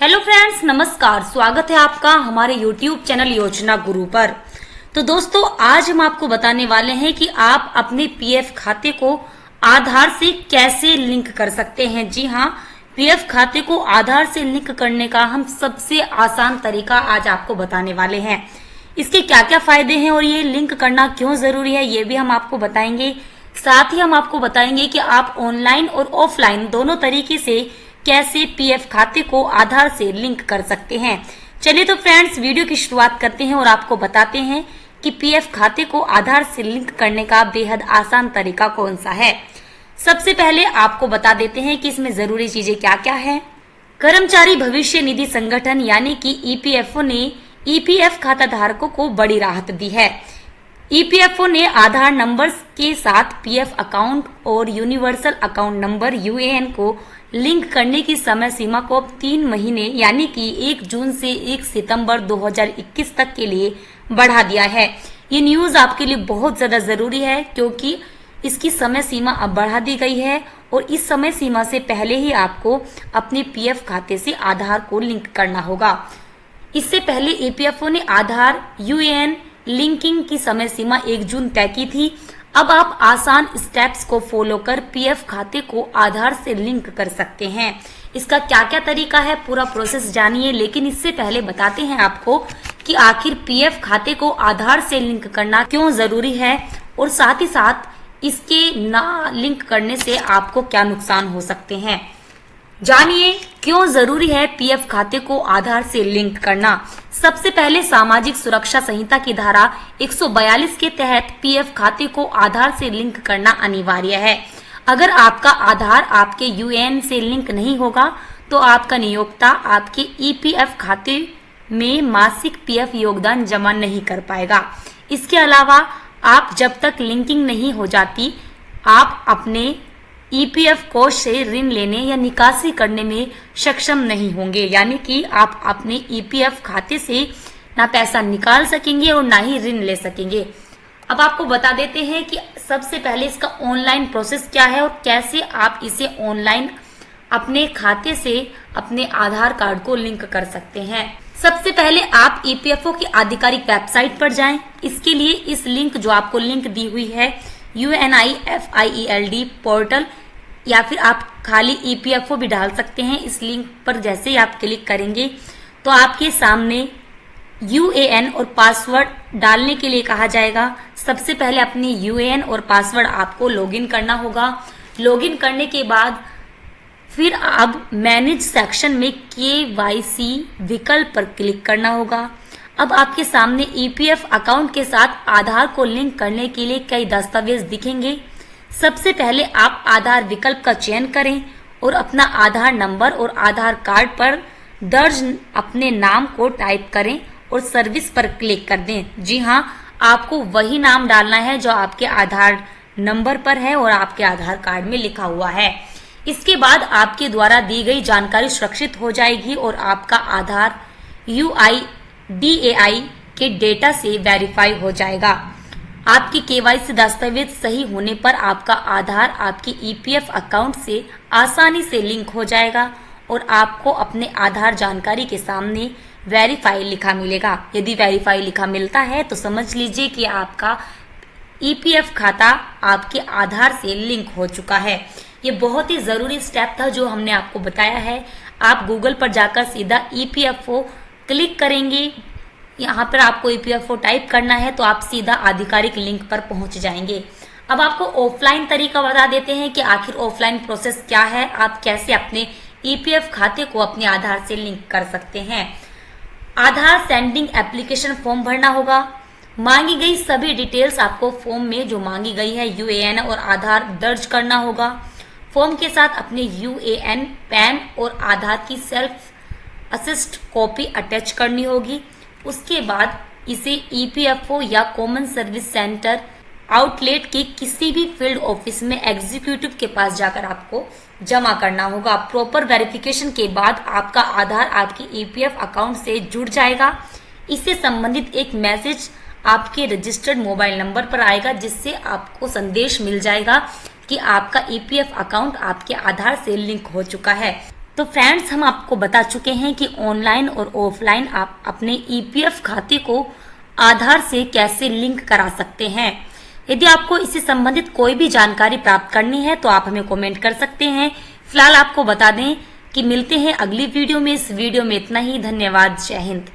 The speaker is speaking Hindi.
हेलो फ्रेंड्स, नमस्कार। स्वागत है आपका हमारे YouTube चैनल योजना गुरु पर। तो दोस्तों, आज हम आपको बताने वाले हैं कि आप अपने पीएफ खाते को आधार से कैसे लिंक कर सकते हैं। जी हाँ, पीएफ खाते को आधार से लिंक करने का हम सबसे आसान तरीका आज आपको बताने वाले हैं। इसके क्या क्या फायदे हैं और ये लिंक करना क्यों जरूरी है, ये भी हम आपको बताएंगे। साथ ही हम आपको बताएंगे कि आप ऑनलाइन और ऑफलाइन दोनों तरीके से कैसे पीएफ खाते को आधार से लिंक कर सकते हैं। चलिए तो फ्रेंड्स, वीडियो की शुरुआत करते हैं और आपको बताते हैं कि पीएफ खाते को आधार से लिंक करने का बेहद आसान तरीका कौन सा है। सबसे पहले आपको बता देते हैं कि इसमें जरूरी चीजें क्या क्या है। कर्मचारी भविष्य निधि संगठन यानी कि ईपीएफओ ने ईपीएफ खाता धारकों को बड़ी राहत दी है। ईपीएफओ ने आधार नंबर के साथ पीएफ अकाउंट और यूनिवर्सल अकाउंट नंबर यूएएन को लिंक करने की समय सीमा को अब 3 महीने यानी कि 1 जून से 1 सितंबर 2021 तक के लिए बढ़ा दिया है। ये न्यूज आपके लिए बहुत ज्यादा जरूरी है क्योंकि इसकी समय सीमा अब बढ़ा दी गई है और इस समय सीमा से पहले ही आपको अपने पीएफ खाते से आधार को लिंक करना होगा। इससे पहले ईपीएफओ ने आधार यूएएन लिंकिंग की समय सीमा 1 जून तय की थी। अब आप आसान स्टेप्स को फॉलो कर पीएफ खाते को आधार से लिंक कर सकते हैं। इसका क्या क्या तरीका है, पूरा प्रोसेस जानिए। लेकिन इससे पहले बताते हैं आपको कि आखिर पीएफ खाते को आधार से लिंक करना क्यों जरूरी है और साथ ही साथ इसके ना लिंक करने से आपको क्या नुकसान हो सकते हैं। जानिए क्यों जरूरी है पीएफ खाते को आधार से लिंक करना। सबसे पहले सामाजिक सुरक्षा संहिता की धारा 142 के तहत पीएफ खाते को आधार से लिंक करना अनिवार्य है। अगर आपका आधार आपके यूएएन से लिंक नहीं होगा तो आपका नियोक्ता आपके ईपीएफ खाते में मासिक पीएफ योगदान जमा नहीं कर पाएगा। इसके अलावा आप जब तक लिंकिंग नहीं हो जाती, आप अपने ईपीएफ कोष से ऋण लेने या निकासी करने में सक्षम नहीं होंगे, यानी कि आप अपने ईपीएफ खाते से ना पैसा निकाल सकेंगे और ना ही ऋण ले सकेंगे। अब आपको बता देते हैं कि सबसे पहले इसका ऑनलाइन प्रोसेस क्या है और कैसे आप इसे ऑनलाइन अपने खाते से अपने आधार कार्ड को लिंक कर सकते हैं। सबसे पहले आप ईपीएफओ की आधिकारिक वेबसाइट पर जाएं। इसके लिए इस लिंक जो आपको लिंक दी हुई है UNIFIELD पोर्टल, या फिर आप खाली ईपीएफओ भी डाल सकते हैं। इस लिंक पर जैसे ही आप क्लिक करेंगे तो आपके सामने यूएएन और पासवर्ड डालने के लिए कहा जाएगा। सबसे पहले अपनी यूएएन और पासवर्ड आपको लॉगिन करना होगा। लॉगिन करने के बाद फिर अब मैनेज सेक्शन में केवाईसी विकल्प पर क्लिक करना होगा। अब आपके सामने ईपीएफ अकाउंट के साथ आधार को लिंक करने के लिए कई दस्तावेज दिखेंगे। सबसे पहले आप आधार विकल्प का चयन करें और अपना आधार नंबर और आधार कार्ड पर दर्ज अपने नाम को टाइप करें और सर्विस पर क्लिक कर दें। जी हाँ, आपको वही नाम डालना है जो आपके आधार नंबर पर है और आपके आधार कार्ड में लिखा हुआ है। इसके बाद आपके द्वारा दी गई जानकारी सुरक्षित हो जाएगी और आपका आधार UIDAI के डेटा से वेरीफाई हो जाएगा। आपकी केवाईसी दस्तावेज सही होने पर आपका आधार आपके ईपीएफ अकाउंट से आसानी से लिंक हो जाएगा और आपको अपने आधार जानकारी के सामने वेरीफाई लिखा मिलेगा। यदि वेरीफाई लिखा मिलता है तो समझ लीजिए कि आपका ईपीएफ खाता आपके आधार से लिंक हो चुका है। ये बहुत ही जरूरी स्टेप था जो हमने आपको बताया है। आप गूगल पर जाकर सीधा ईपीएफओ क्लिक करेंगे, यहाँ पर आपको ईपीएफओ टाइप करना है तो आप सीधा आधिकारिक लिंक पर पहुंच जाएंगे। अब आपको ऑफलाइन तरीका बता देते हैं कि आखिर ऑफलाइन प्रोसेस क्या है, आप कैसे अपने ईपीएफ खाते को अपने आधार से लिंक कर सकते हैं। आधार सेंडिंग एप्लीकेशन फॉर्म भरना होगा। मांगी गई सभी डिटेल्स आपको फॉर्म में जो मांगी गई है यूएएन और आधार दर्ज करना होगा। फॉर्म के साथ अपने यूएएन, पैन और आधार की सेल्फ असिस्ट कॉपी अटैच करनी होगी। उसके बाद इसे ईपीएफओ या कॉमन सर्विस सेंटर आउटलेट के किसी भी फील्ड ऑफिस में एग्जीक्यूटिव के पास जाकर आपको जमा करना होगा। प्रॉपर वेरिफिकेशन के बाद आपका आधार आपके ईपीएफ अकाउंट से जुड़ जाएगा। इससे संबंधित एक मैसेज आपके रजिस्टर्ड मोबाइल नंबर पर आएगा जिससे आपको संदेश मिल जाएगा कि आपका ईपीएफ अकाउंट आपके आधार से लिंक हो चुका है। तो फ्रेंड्स, हम आपको बता चुके हैं कि ऑनलाइन और ऑफलाइन आप अपने ईपीएफ खाते को आधार से कैसे लिंक करा सकते हैं। यदि आपको इससे संबंधित कोई भी जानकारी प्राप्त करनी है तो आप हमें कमेंट कर सकते हैं। फिलहाल आपको बता दें कि मिलते हैं अगली वीडियो में। इस वीडियो में इतना ही। धन्यवाद। जय हिंद।